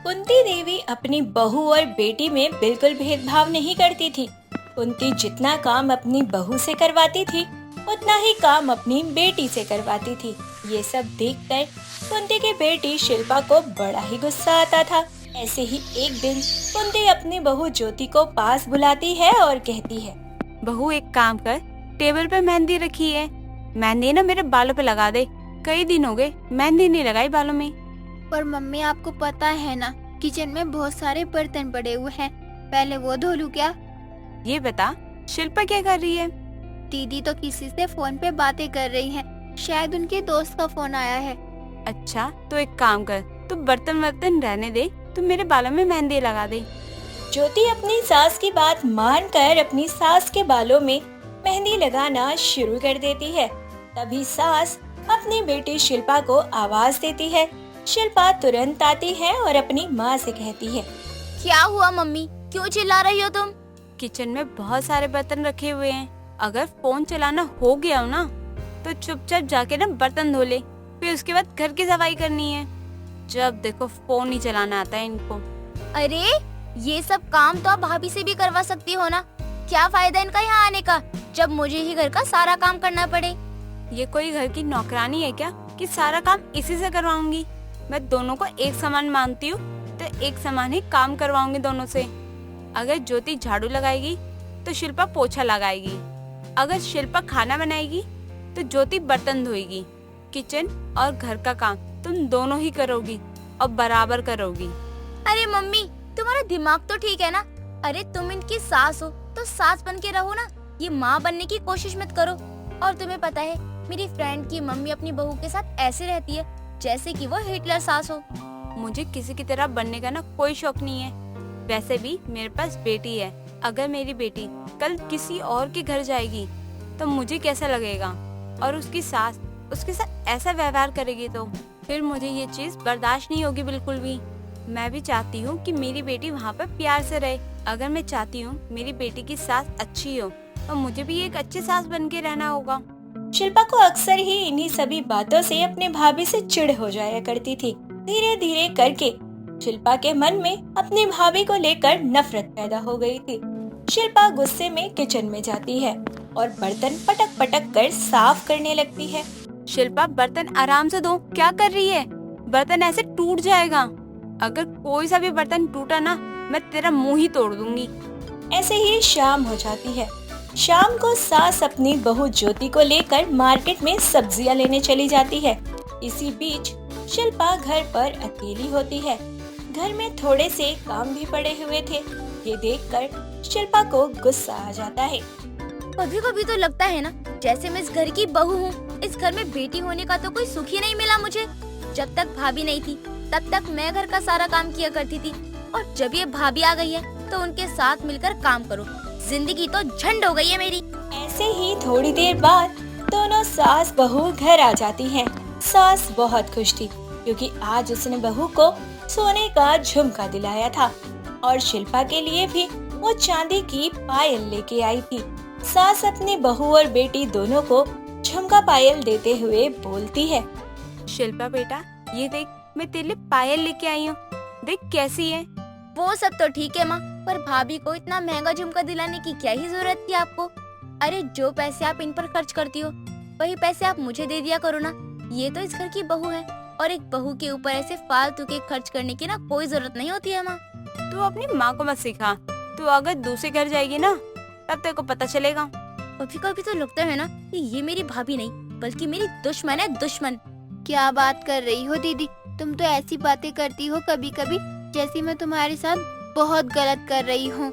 कुंती देवी अपनी बहू और बेटी में बिल्कुल भेदभाव नहीं करती थी। कुंती जितना काम अपनी बहू से करवाती थी, उतना ही काम अपनी बेटी से करवाती थी। ये सब देखकर कुंती की बेटी शिल्पा को बड़ा ही गुस्सा आता था। ऐसे ही एक दिन कुंती अपनी बहू ज्योति को पास बुलाती है और कहती है, बहू एक काम कर, टेबल पे मेहंदी रखी है, मेहंदी ना मेरे बालों पे लगा दे। कई दिन हो गए मेहंदी नहीं लगाई बालों में। पर मम्मी आपको पता है ना, किचन में बहुत सारे बर्तन पड़े हुए हैं, पहले वो धो लूं क्या? ये बता शिल्पा क्या कर रही है? दीदी तो किसी से फोन पे बातें कर रही है, शायद उनके दोस्त का फोन आया है। अच्छा तो एक काम कर, तू बर्तन वर्तन रहने दे, तू मेरे बालों में मेहंदी लगा दे। ज्योति अपनी सास की बात मानकर अपनी सास के बालों में मेहंदी लगाना शुरू कर देती है। तभी सास अपनी बेटी शिल्पा को आवाज देती है। शिल्पा तुरंत आती है और अपनी माँ से कहती है, क्या हुआ मम्मी, क्यों चिल्ला रही हो तुम? किचन में बहुत सारे बर्तन रखे हुए हैं, अगर फोन चलाना हो गया हो ना तो चुपचाप जाके ना बर्तन धो ले, फिर उसके बाद घर की सफाई करनी है। जब देखो फोन ही चलाना आता है इनको। अरे ये सब काम तो आप भाभी से भी करवा सकती हो ना, क्या फायदा इनका यहाँ आने का जब मुझे ही घर का सारा काम करना पड़े। ये कोई घर की नौकरानी है क्या कि सारा काम इसी से करवाऊंगी? मैं दोनों को एक समान मानती हूँ तो एक समान ही काम करवाऊंगी दोनों से। अगर ज्योति झाड़ू लगाएगी तो शिल्पा पोछा लगाएगी, अगर शिल्पा खाना बनाएगी तो ज्योति बर्तन धोएगी। किचन और घर का काम तुम दोनों ही करोगी और बराबर करोगी। अरे मम्मी तुम्हारा दिमाग तो ठीक है ना, अरे तुम इनकी सास हो तो सास बन के रहो ना, ये माँ बनने की कोशिश मत करो। और तुम्हें पता है मेरी फ्रेंड की मम्मी अपनी बहू के साथ ऐसे रहती है जैसे कि वो हिटलर सास हो। मुझे किसी की तरह बनने का ना कोई शौक नहीं है। वैसे भी मेरे पास बेटी है, अगर मेरी बेटी कल किसी और के घर जाएगी तो मुझे कैसा लगेगा, और उसकी सास उसके साथ ऐसा व्यवहार करेगी तो फिर मुझे ये चीज बर्दाश्त नहीं होगी बिल्कुल भी। मैं भी चाहती हूँ कि मेरी बेटी वहाँ पर प्यार से रहे। अगर मैं चाहती हूँ मेरी बेटी की सास अच्छी हो तो मुझे भी एक अच्छी सास बन के रहना होगा। शिल्पा को अक्सर ही इन्हीं सभी बातों से अपने भाभी से चिढ़ हो जाया करती थी। धीरे धीरे करके शिल्पा के मन में अपनी भाभी को लेकर नफरत पैदा हो गई थी। शिल्पा गुस्से में किचन में जाती है और बर्तन पटक पटक कर साफ करने लगती है। शिल्पा बर्तन आराम से धो, क्या कर रही है? बर्तन ऐसे टूट जाएगा, अगर कोई सा भी बर्तन टूटा ना मैं तेरा मुंह ही तोड़ दूंगी। ऐसे ही शाम हो जाती है। शाम को सास अपनी बहू ज्योति को लेकर मार्केट में सब्जियां लेने चली जाती है। इसी बीच शिल्पा घर पर अकेली होती है। घर में थोड़े से काम भी पड़े हुए थे। ये देखकर शिल्पा को गुस्सा आ जाता है। कभी कभी तो लगता है ना जैसे मैं इस घर की बहू हूँ। इस घर में बेटी होने का तो कोई सुख ही नहीं मिला मुझे। जब तक भाभी नहीं थी तब तक मैं घर का सारा काम किया करती थी, और जब ये भाभी आ गई है तो उनके साथ मिलकर काम करो। जिंदगी तो झंड हो गई है मेरी। ऐसे ही थोड़ी देर बाद दोनों सास बहू घर आ जाती हैं। सास बहुत खुश थी क्योंकि आज उसने बहू को सोने का झुमका दिलाया था और शिल्पा के लिए भी वो चांदी की पायल लेके आई थी। सास अपनी बहू और बेटी दोनों को झुमका पायल देते हुए बोलती है, शिल्पा बेटा ये देख, मैं तेरे लिए पायल लेके आई हूँ, देख कैसी है। वो सब तो ठीक है माँ, पर भाभी को इतना महंगा झुमका दिलाने की क्या ही जरूरत थी आपको? अरे जो पैसे आप इन पर खर्च करती हो वही पैसे आप मुझे दे दिया करो ना। ये तो इस घर की बहू है और एक बहू के ऊपर ऐसे फालतू के खर्च करने की ना कोई जरूरत नहीं होती है माँ। तू अपनी माँ को मत सिखा, तू अगर दूसरे घर जाएगी ना तब तेरे को पता चलेगा। कभी कभी तो लगता है ना कि ये मेरी भाभी नहीं बल्कि मेरी दुश्मन है, दुश्मन। क्या बात कर रही हो दीदी, तुम तो ऐसी बातें करती हो कभी कभी जैसे मैं तुम्हारे साथ बहुत गलत कर रही हूँ।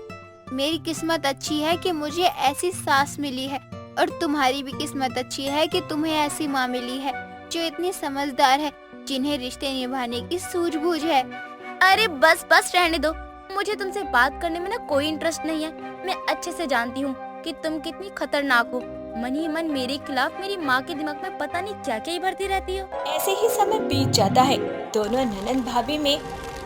मेरी किस्मत अच्छी है कि मुझे ऐसी सास मिली है, और तुम्हारी भी किस्मत अच्छी है कि तुम्हें ऐसी माँ मिली है जो इतनी समझदार है, जिन्हें रिश्ते निभाने की सूझबूझ है। अरे बस बस रहने दो, मुझे तुमसे बात करने में ना कोई इंटरेस्ट नहीं है। मैं अच्छे से जानती हूँ कि तुम कितनी खतरनाक हो। मन ही मन मेरे खिलाफ मेरी माँ के दिमाग में पता नहीं क्या क्या ही भरती रहती हो। ऐसे ही समय बीत जाता है। दोनों ननंद भाभी में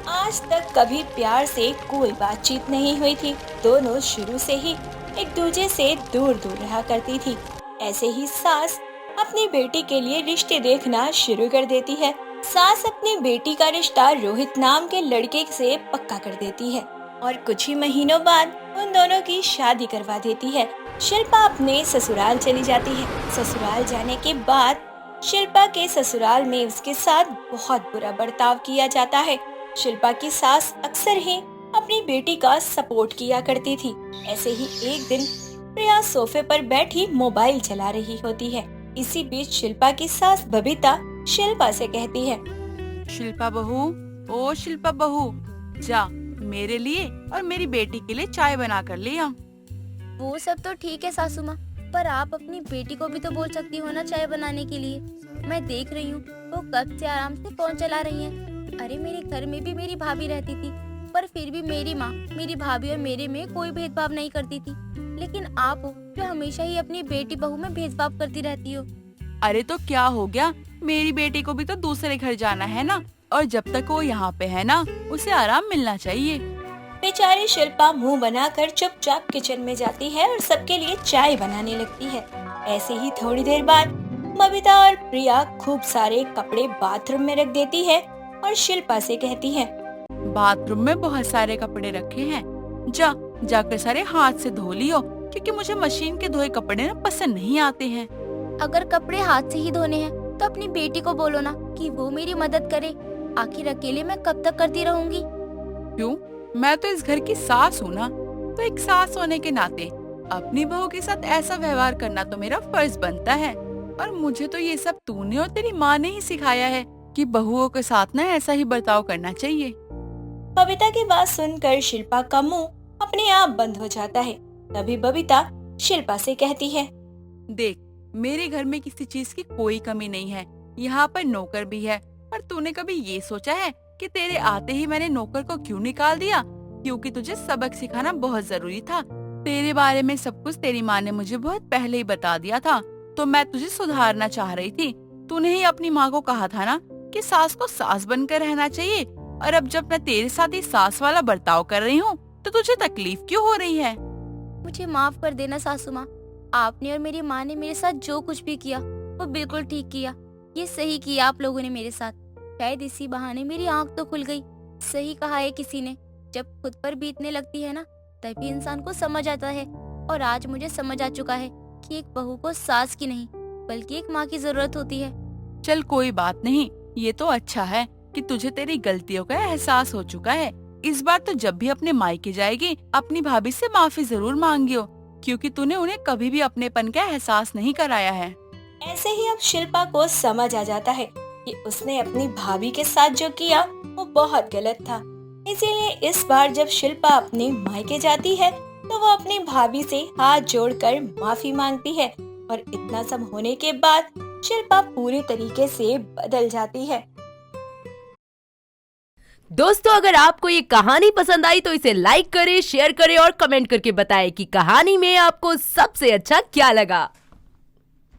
आज तक कभी प्यार से कोई बातचीत नहीं हुई थी। दोनों शुरू से ही एक दूसरे से दूर दूर रहा करती थी। ऐसे ही सास अपनी बेटी के लिए रिश्ते देखना शुरू कर देती है। सास अपनी बेटी का रिश्ता रोहित नाम के लड़के से पक्का कर देती है और कुछ ही महीनों बाद उन दोनों की शादी करवा देती है। शिल्पा अपने ससुराल चली जाती है। ससुराल जाने के बाद शिल्पा के ससुराल में उसके साथ बहुत बुरा बर्ताव किया जाता है। शिल्पा की सास अक्सर ही अपनी बेटी का सपोर्ट किया करती थी। ऐसे ही एक दिन प्रिया सोफे पर बैठी मोबाइल चला रही होती है। इसी बीच शिल्पा की सास बबीता शिल्पा से कहती है, शिल्पा बहू, ओ शिल्पा बहू, जा मेरे लिए और मेरी बेटी के लिए चाय बना कर ले आ। वो सब तो ठीक है सासू माँ, पर आप अपनी बेटी को भी तो बोल सकती हो ना चाय बनाने के लिए। मैं देख रही हूँ वो कब से आराम से फोन चला रही हैं। अरे मेरे घर में भी मेरी भाभी रहती थी, पर फिर भी मेरी माँ मेरी भाभी और मेरे में कोई भेदभाव नहीं करती थी। लेकिन आप हो जो हमेशा ही अपनी बेटी बहू में भेदभाव करती रहती हो। अरे तो क्या हो गया, मेरी बेटी को भी तो दूसरे घर जाना है ना, और जब तक वो यहाँ पे है ना, उसे आराम मिलना चाहिए। बेचारी शिल्पा मुंह बनाकर चुपचाप किचन में जाती है और सबके लिए चाय बनाने लगती है। ऐसे ही थोड़ी देर बाद बबीता और प्रिया खूब सारे कपड़े बाथरूम में रख देती है और शिल्पा से कहती है, बाथरूम में बहुत सारे कपड़े रखे हैं, जाकर सारे हाथ से धो लियो, क्योंकि मुझे मशीन के धोए कपड़े ना पसंद नहीं आते हैं। अगर कपड़े हाथ से ही धोने हैं तो अपनी बेटी को बोलो ना कि वो मेरी मदद करे। आखिर अकेले मैं कब तक करती रहूंगी। क्यों, मैं तो इस घर की सास हूँ ना, तो एक सास होने के नाते अपनी बहू के साथ ऐसा व्यवहार करना तो मेरा फर्ज बनता है। और मुझे तो ये सब तूने और तेरी माँ ने ही सिखाया है कि बहुओं के साथ ना ऐसा ही बर्ताव करना चाहिए। बबीता की बात सुनकर शिल्पा का मुंह अपने आप बंद हो जाता है। तभी बबीता शिल्पा से कहती है, देख, मेरे घर में किसी चीज की कोई कमी नहीं है, यहाँ पर नौकर भी है, पर तूने कभी ये सोचा है कि तेरे आते ही मैंने नौकर को क्यों निकाल दिया? क्योंकि तुझे सबक सिखाना बहुत जरूरी था। तेरे बारे में सब कुछ तेरी माँ ने मुझे बहुत पहले ही बता दिया था, तो मैं तुझे सुधारना चाह रही थी। तूने ही अपनी माँ को कहा था ना कि सास को सास बनकर रहना चाहिए, और अब जब मैं तेरे साथ ही सास वाला बर्ताव कर रही हूँ तो तुझे तकलीफ क्यों हो रही है? मुझे माफ कर देना सासू माँ। आपने और मेरी माँ ने मेरे साथ जो कुछ भी किया वो बिल्कुल ठीक किया। ये सही किया आप लोगों ने मेरे साथ। शायद इसी बहाने मेरी आंख तो खुल गई। सही कहा है किसी ने, जब खुद पर बीतने लगती है ना, तभी इंसान को समझ आता है। और आज मुझे समझ आ चुका है कि एक बहू को सास की नहीं बल्कि एक माँ की जरूरत होती है। चल कोई बात नहीं, ये तो अच्छा है कि तुझे तेरी गलतियों का एहसास हो चुका है। इस बार तो जब भी अपने मायके जाएगी अपनी भाभी से माफी जरूर मांगियो, क्योंकि तूने उन्हें कभी भी अपनेपन का एहसास नहीं कराया है। ऐसे ही अब शिल्पा को समझ आ जाता है कि उसने अपनी भाभी के साथ जो किया वो बहुत गलत था। इसीलिए इस बार जब शिल्पा अपने मायके जाती है तो वो अपनी भाभी से हाथ जोड़कर माफी मांगती है। और इतना सब होने के बाद शिल्पा पूरे तरीके से बदल जाती है। दोस्तों, अगर आपको ये कहानी पसंद आई तो इसे लाइक करें, शेयर करें और कमेंट करके बताएं कि कहानी में आपको सबसे अच्छा क्या लगा।